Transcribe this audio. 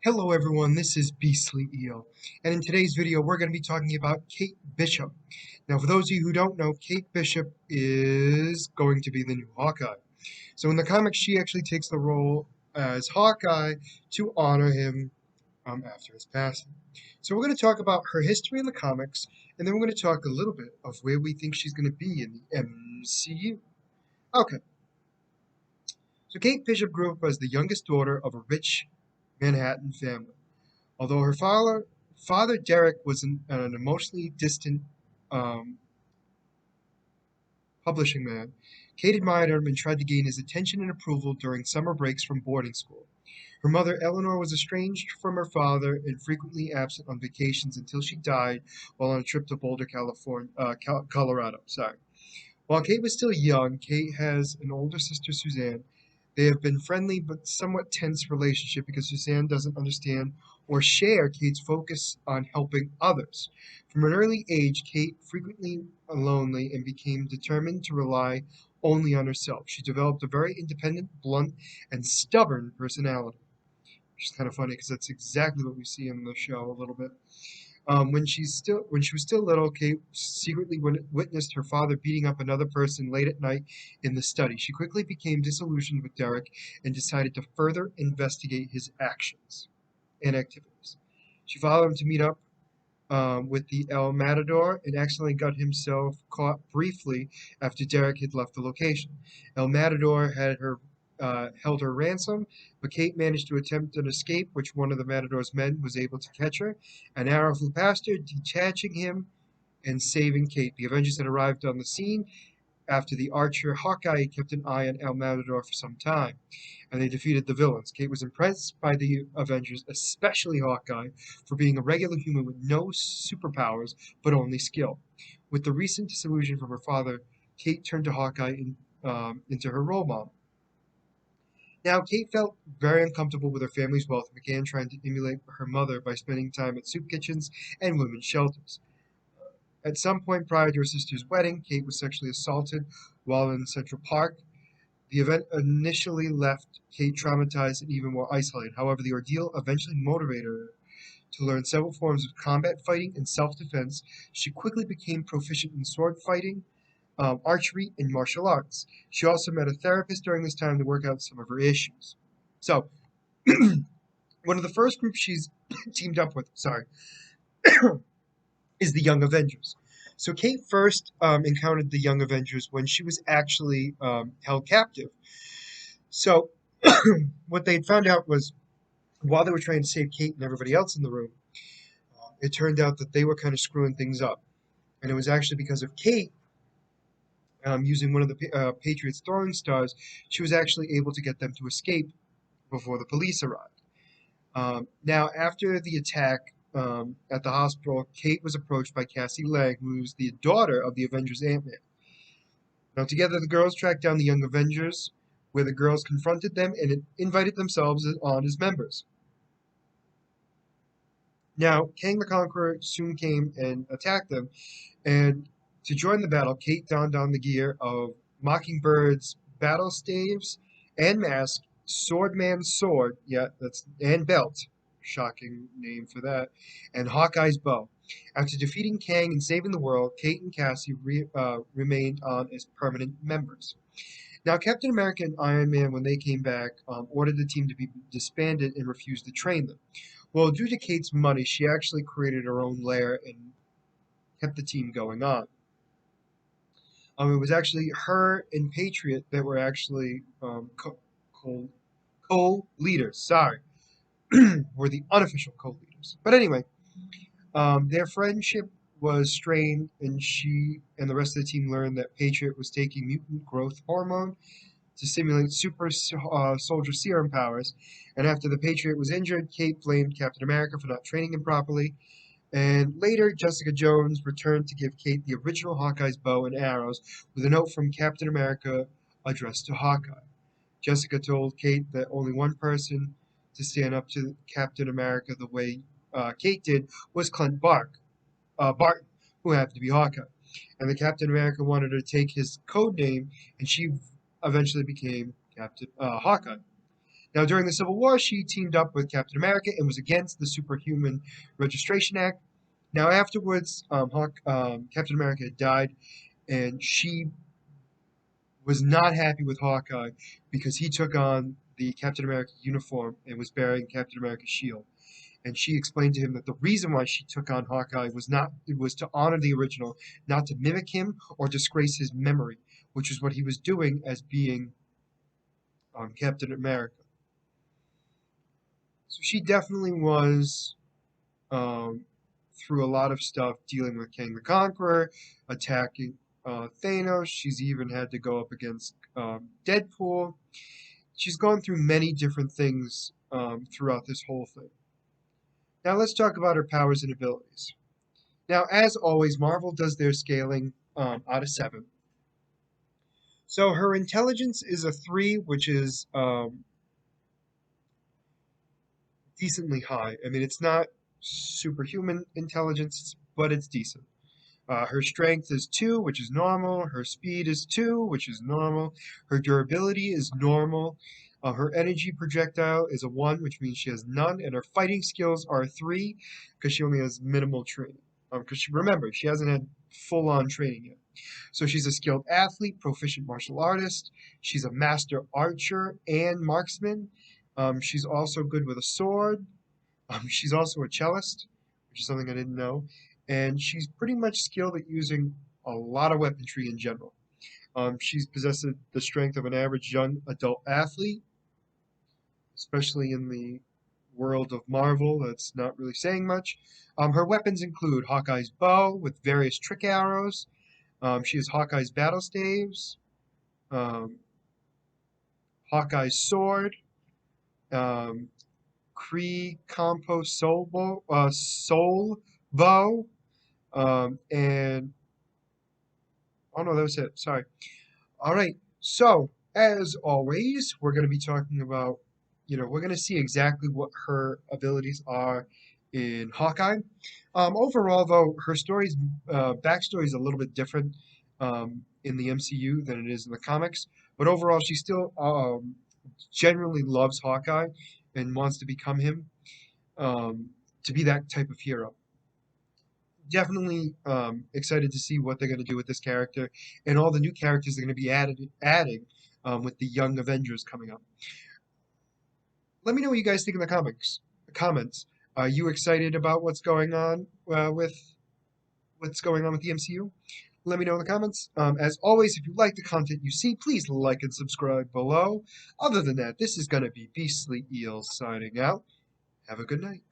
Hello everyone, this is Beastly Eel, and in today's video we're going to be talking about Kate Bishop. Now for those of you who don't know, Kate Bishop is going to be the new Hawkeye. So in the comics she actually takes the role as Hawkeye to honor him after his passing. So we're going to talk about her history in the comics, and then we're going to talk a little bit of where we think she's going to be in the MCU. Okay, so Kate Bishop grew up as the youngest daughter of a rich Manhattan family. Although her father Derek was an emotionally distant um, publishing man, Kate admired him and tried to gain his attention and approval during summer breaks from boarding school. Her mother Eleanor was estranged from her father and frequently absent on vacations until she died while on a trip to Boulder, Colorado. Sorry. While Kate was still young, Kate has an older sister, Suzanne. They have been friendly but somewhat tense relationship because Suzanne doesn't understand or share Kate's focus on helping others. From an early age, Kate frequently lonely and became determined to rely only on herself. She developed a very independent, blunt, and stubborn personality, which is kind of funny because that's exactly what we see in the show a little bit. When she was still little, Kate secretly witnessed her father beating up another person late at night in the study. She quickly became disillusioned with Derek and decided to further investigate his actions and activities. She followed him to meet up with the El Matador and accidentally got himself caught briefly after Derek had left the location. El Matador had held her ransom, but Kate managed to attempt an escape, which one of the Matador's men was able to catch her. An arrow flew past her, detaching him and saving Kate. The Avengers had arrived on the scene after the archer Hawkeye kept an eye on El Matador for some time, and they defeated the villains. Kate was impressed by the Avengers, especially Hawkeye, for being a regular human with no superpowers but only skill. With the recent disillusion from her father, Kate turned to into her role model. Now, Kate felt very uncomfortable with her family's wealth and began trying to emulate her mother by spending time at soup kitchens and women's shelters. At some point prior to her sister's wedding, Kate was sexually assaulted while in Central Park. The event initially left Kate traumatized and even more isolated. However, the ordeal eventually motivated her to learn several forms of combat fighting and self-defense. She quickly became proficient in sword fighting, archery, and martial arts. She also met a therapist during this time to work out some of her issues. So, one of the first groups she's teamed up with, is the Young Avengers. So Kate first encountered the Young Avengers when she was actually held captive. So what they had found out was while they were trying to save Kate and everybody else in the room, it turned out that they were kind of screwing things up. And it was actually because of Kate using one of the Patriots' throwing stars, she was actually able to get them to escape before the police arrived. Now, after the attack at the hospital, Kate was approached by Cassie Lang, who's the daughter of the Avengers Ant-Man. Now, together, the girls tracked down the Young Avengers, where the girls confronted them and invited themselves on as members. Now, Kang the Conqueror soon came and attacked them, and to join the battle, Kate donned on the gear of Mockingbird's battle staves and mask, Swordman's sword, and belt, shocking name for that, and Hawkeye's bow. After defeating Kang and saving the world, Kate and Cassie remained on as permanent members. Now, Captain America and Iron Man, when they came back, ordered the team to be disbanded and refused to train them. Well, due to Kate's money, she actually created her own lair and kept the team going on. It was actually her and Patriot that were actually co-leaders. Sorry, were the unofficial co-leaders. But anyway, their friendship was strained, and she and the rest of the team learned that Patriot was taking mutant growth hormone to simulate super soldier serum powers. And after the Patriot was injured, Kate blamed Captain America for not training him properly. And later, Jessica Jones returned to give Kate the original Hawkeye's bow and arrows with a note from Captain America addressed to Hawkeye. Jessica told Kate that only one person to stand up to Captain America the way Kate did was Clint Barton, who happened to be Hawkeye. And the Captain America wanted her to take his code name, and she eventually became Captain Hawkeye. Now, during the Civil War, she teamed up with Captain America and was against the Superhuman Registration Act. Now, afterwards, Captain America had died, and she was not happy with Hawkeye because he took on the Captain America uniform and was bearing Captain America's shield. And she explained to him that the reason why she took on Hawkeye was to honor the original, not to mimic him or disgrace his memory, which is what he was doing as being Captain America. So she definitely was um, through a lot of stuff dealing with King the Conqueror, attacking Thanos. She's even had to go up against Deadpool. She's gone through many different things throughout this whole thing. Now let's talk about her powers and abilities. Now, as always, Marvel does their scaling out of 7. So her intelligence is a 3, which is decently high. I mean, it's not superhuman intelligence, but it's decent. Her strength is 2, which is normal. Her speed is 2, which is normal. Her durability is normal. Her energy projectile is a 1, which means she has none. And her fighting skills are a 3, because she only has minimal training. Because remember, she hasn't had full-on training yet. So she's a skilled athlete, proficient martial artist. She's a master archer and marksman. She's also good with a sword. She's also a cellist, which is something I didn't know. And she's pretty much skilled at using a lot of weaponry in general. She's possessed the strength of an average young adult athlete, especially in the world of Marvel. That's not really saying much. Her weapons include Hawkeye's bow with various trick arrows. She has Hawkeye's battle staves, um, Hawkeye's sword, um, Kree Compost soul bow, and oh no, that was it. Sorry. All right. So as always, we're going to be talking about, we're going to see exactly what her abilities are in Hawkeye. Overall, though, her backstory is a little bit different in the MCU than it is in the comics. But overall, she still genuinely loves Hawkeye and wants to become him, to be that type of hero. Definitely excited to see what they're going to do with this character and all the new characters they're going to be adding with the Young Avengers coming up. Let me know what you guys think in the comments. Are you excited about what's going on with the MCU? Let me know in the comments. As always, if you like the content you see, please like and subscribe below. Other than that, this is going to be Beastly Eel signing out. Have a good night.